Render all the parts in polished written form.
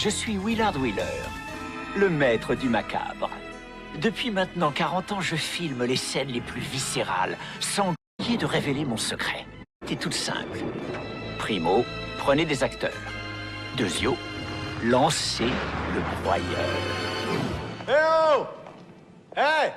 Je suis Willard Wheeler, le maître du macabre. Depuis maintenant 40 ans, je filme les scènes les plus viscérales, sans oublier de révéler mon secret. C'est tout simple. Primo, prenez des acteurs. Deuxio, lancez le broyeur. Eh oh! Hey!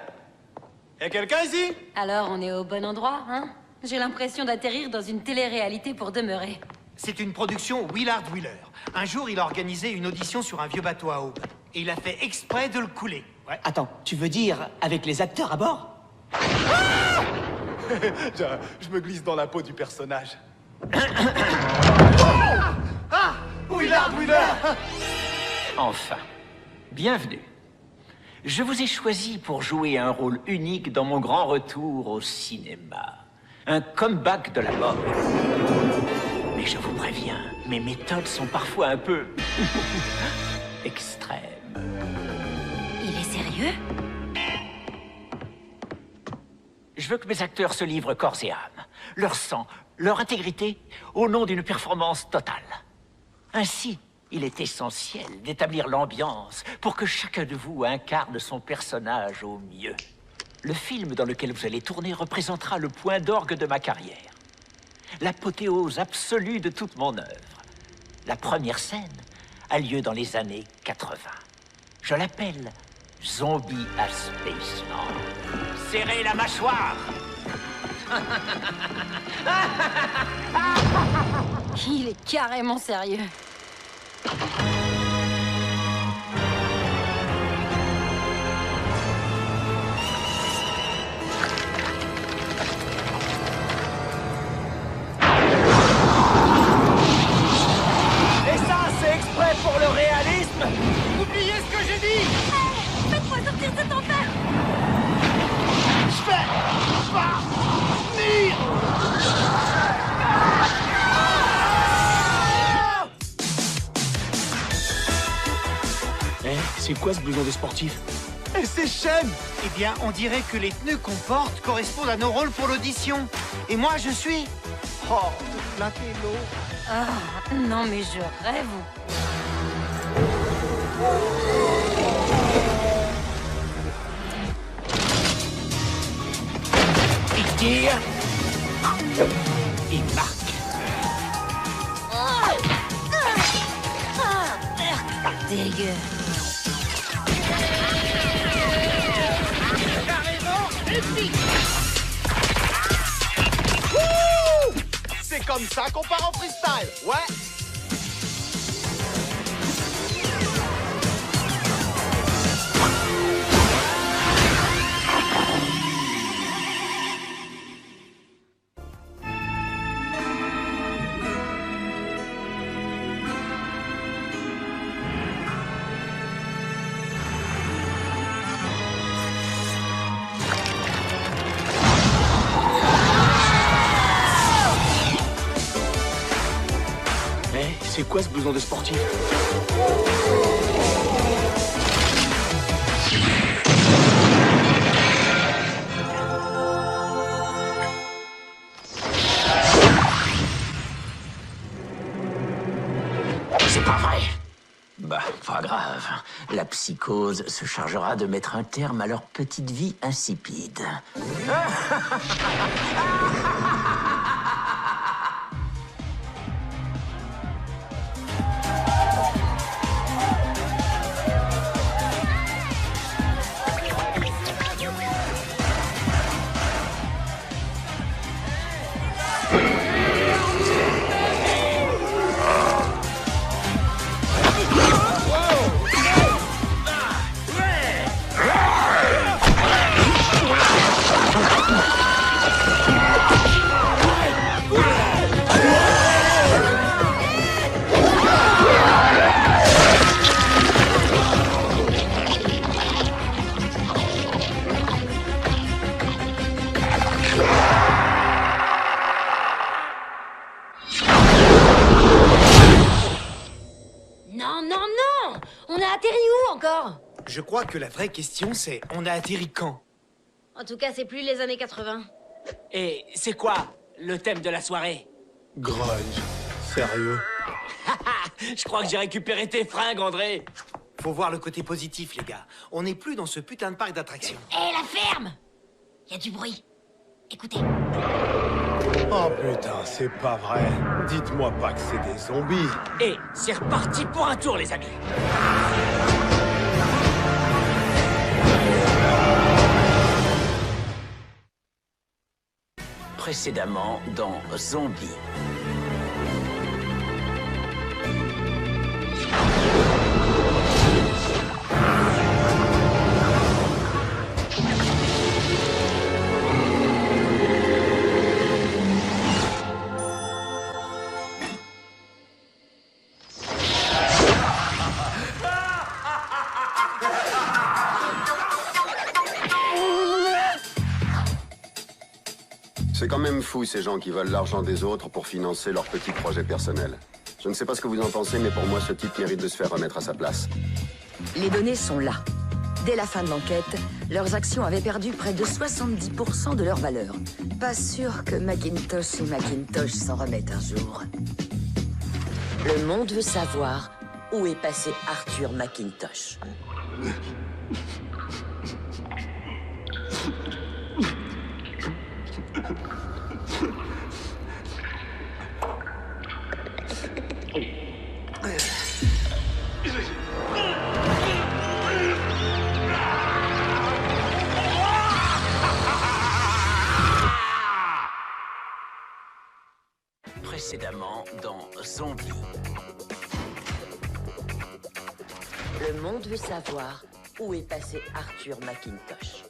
Y'a quelqu'un ici? Alors, on est au bon endroit, hein? J'ai l'impression d'atterrir dans une télé-réalité pour demeurer. C'est une production Willard Wheeler. Un jour, il a organisé une audition sur un vieux bateau à aube. Et il a fait exprès de le couler. Ouais. Attends, tu veux dire avec les acteurs à bord? Je me glisse dans la peau du personnage. Willard Wheeler! Enfin, bienvenue. Je vous ai choisi pour jouer un rôle unique dans mon grand retour au cinéma. Un comeback de la mort. Mais je vous préviens, mes méthodes sont parfois un peu... extrêmes. Il est sérieux? Je veux que mes acteurs se livrent corps et âme, leur sang, leur intégrité, au nom d'une performance totale. Ainsi, il est essentiel d'établir l'ambiance pour que chacun de vous incarne son personnage au mieux. Le film dans lequel vous allez tourner représentera le point d'orgue de ma carrière. L'apothéose absolue de toute mon œuvre. La première scène a lieu dans les années 80. Je l'appelle Zombie à Spaceland. Serrez la mâchoire! Il est carrément sérieux. Et ça, c'est exprès pour le réalisme! Oubliez ce que j'ai dit! Faites-moi sortir cet enfer! Je vais pas venir! Eh, c'est quoi ce blouson de sportif? Et ces chaînes? Eh bien, on dirait que les tenues qu'on porte correspondent à nos rôles pour l'audition. Et moi, je suis... Oh, l'intello. Ah, non mais je rêve. Il tire. Il marque. Dégueu. Carrément épique! C'est comme ça qu'on part en freestyle, ouais! Eh, c'est quoi ce blouson de sportif? C'est pas vrai. Bah, pas grave. La psychose se chargera de mettre un terme à leur petite vie insipide. Non, non, non! On a atterri où encore? Je crois que la vraie question, c'est on a atterri quand? En tout cas, c'est plus les années 80. Et c'est quoi le thème de la soirée? Grunge. Sérieux? Je crois que j'ai récupéré tes fringues, André. Faut voir le côté positif, les gars. On n'est plus dans ce putain de parc d'attractions. Hé, la ferme! Y a du bruit. Écoutez. Oh putain, c'est pas vrai. Dites-moi pas que c'est des zombies. Et c'est reparti pour un tour, les amis. Précédemment dans Zombie. C'est quand même fou, ces gens qui veulent l'argent des autres pour financer leurs petits projets personnels. Je ne sais pas ce que vous en pensez, mais pour moi, ce type mérite de se faire remettre à sa place. Les données sont là. Dès la fin de l'enquête, leurs actions avaient perdu près de 70% de leur valeur. Pas sûr que Macintosh et Macintosh s'en remettent un jour. Le monde veut savoir où est passé Arthur Macintosh. Précédemment dans Zombie. Le monde veut savoir où est passé Arthur Macintosh.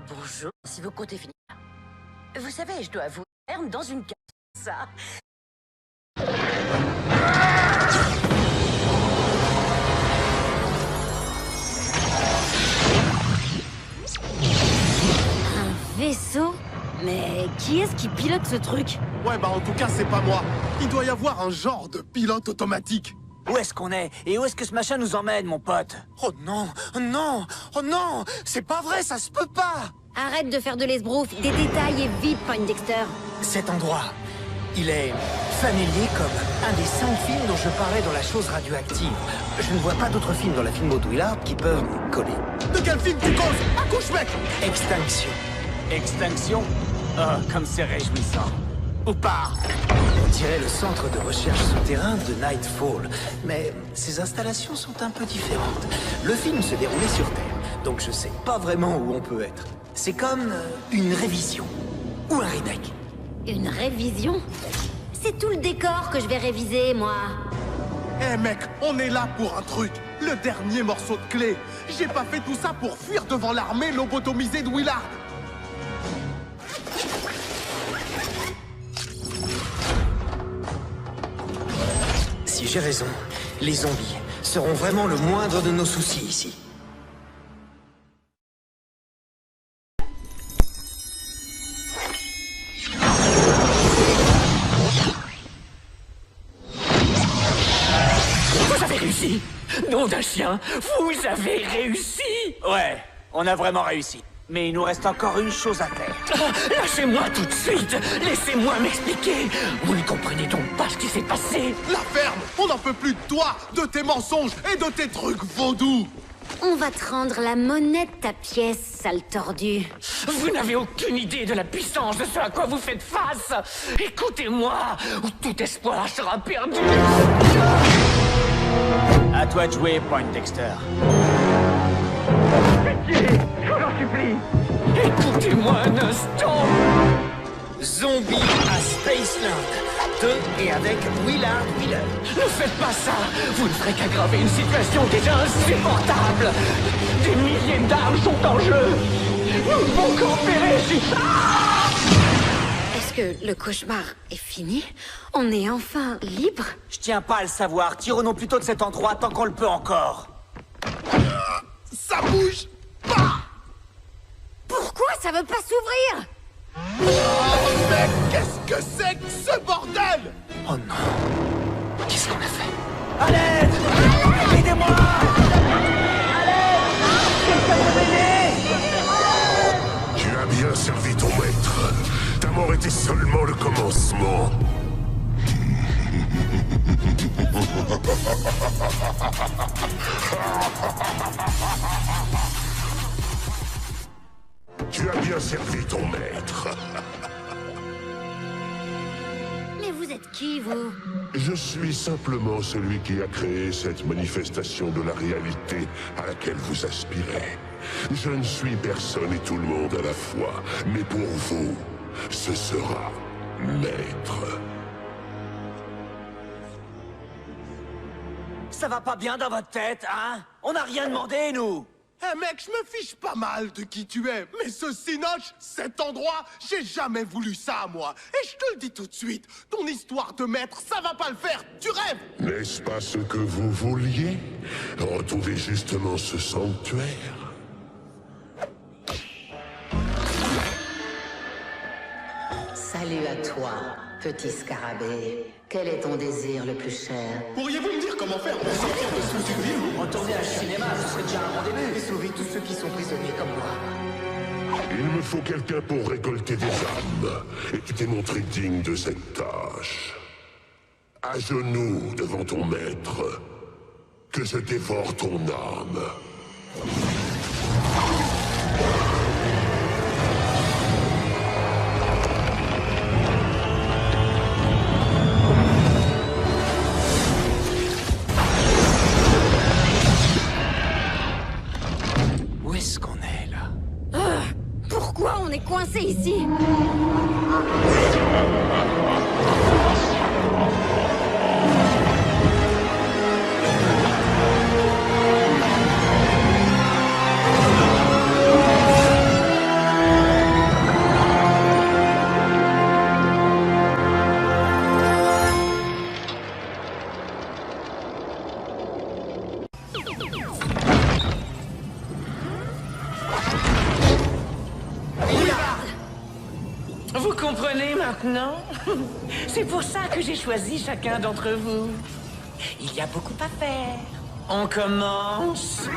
Bonjour, si vos comptes est fini. Vous savez, je dois vous ferme dans une case. Ça. Vaisseau? Mais qui est-ce qui pilote ce truc? Ouais, bah en tout cas, c'est pas moi. Il doit y avoir un genre de pilote automatique. Où est-ce qu'on est? Et où est-ce que ce machin nous emmène, mon pote? Oh non, non, oh non, c'est pas vrai, ça se peut pas. Arrête de faire de l'esbrouf, des détails et vite, Poindexter. Cet endroit, il est familier comme un des 5 films dont je parlais dans La Chose Radioactive. Je ne vois pas d'autres films dans la filmo de Willard qui peuvent me coller. De quel film tu causes? Accouche, mec! Extinction. Extinction? Oh, comme c'est réjouissant. Ou pas? On dirait le centre de recherche souterrain de Nightfall. Mais ces installations sont un peu différentes. Le film se déroulait sur Terre, donc je sais pas vraiment où on peut être. C'est comme une révision. Ou un remake. Une révision? C'est tout le décor que je vais réviser, moi. Eh mec, on est là pour un truc. Le dernier morceau de clé. J'ai pas fait tout ça pour fuir devant l'armée lobotomisée de Willard. Si j'ai raison, les zombies seront vraiment le moindre de nos soucis ici. Vous avez réussi! Nom d'un chien, vous avez réussi! Ouais, on a vraiment réussi. Mais il nous reste encore une chose à faire. Ah, lâchez-moi tout de suite! Laissez-moi m'expliquer! Vous ne comprenez donc pas ce qui s'est passé? La ferme! On n'en peut plus de toi, de tes mensonges et de tes trucs vaudous! On va te rendre la monnaie de ta pièce, sale tordu. Vous n'avez aucune idée de la puissance de ce à quoi vous faites face! Écoutez-moi, ou tout espoir sera perdu! À toi de jouer, Poindexter. Pitié! Je vous en supplie! Écoutez-moi un instant! Zombie à Spaceland. De et avec Willard Wheeler. Ne faites pas ça! Vous ne ferez qu'aggraver une situation déjà insupportable! Des milliers d'armes sont en jeu! Nous devons coopérer si... Est-ce que le cauchemar est fini? On est enfin libre? Je tiens pas à le savoir. Tirons-nous plutôt de cet endroit tant qu'on le peut encore. Ça bouge pas! Pourquoi ça veut pas s'ouvrir? Oh mec, qu'est-ce que c'est que ce bordel? Oh non. Qu'est-ce qu'on a fait? À l'aide! Aidez-moi! bien servi ton maître. Mais vous êtes qui, vous? Je suis simplement celui qui a créé cette manifestation de la réalité à laquelle vous aspirez. Je ne suis personne et tout le monde à la fois, mais pour vous, ce sera maître. Ça va pas bien dans votre tête, hein? On n'a rien demandé, nous! Eh mec, je me fiche pas mal de qui tu es, mais ce Cinoche, cet endroit, j'ai jamais voulu ça, moi. Et je te le dis tout de suite, ton histoire de maître, ça va pas le faire, tu rêves. N'est-ce pas ce que vous vouliez? Retrouver justement ce sanctuaire? Salut à toi, petit scarabée. Quel est ton désir le plus cher? Pourriez-vous me dire comment faire pour sortir de sous une ville? Retourner à un cinéma, ce serait déjà un bon début. Et sauver tous ceux qui sont prisonniers comme moi. Il me faut quelqu'un pour récolter des âmes. Et tu t'es montré digne de cette tâche. À genoux devant ton maître. Que je dévore ton âme. Où est-ce qu'on est, là? Pourquoi on est coincé ici? Vous comprenez maintenant? C'est pour ça que j'ai choisi chacun d'entre vous. Il y a beaucoup à faire. On commence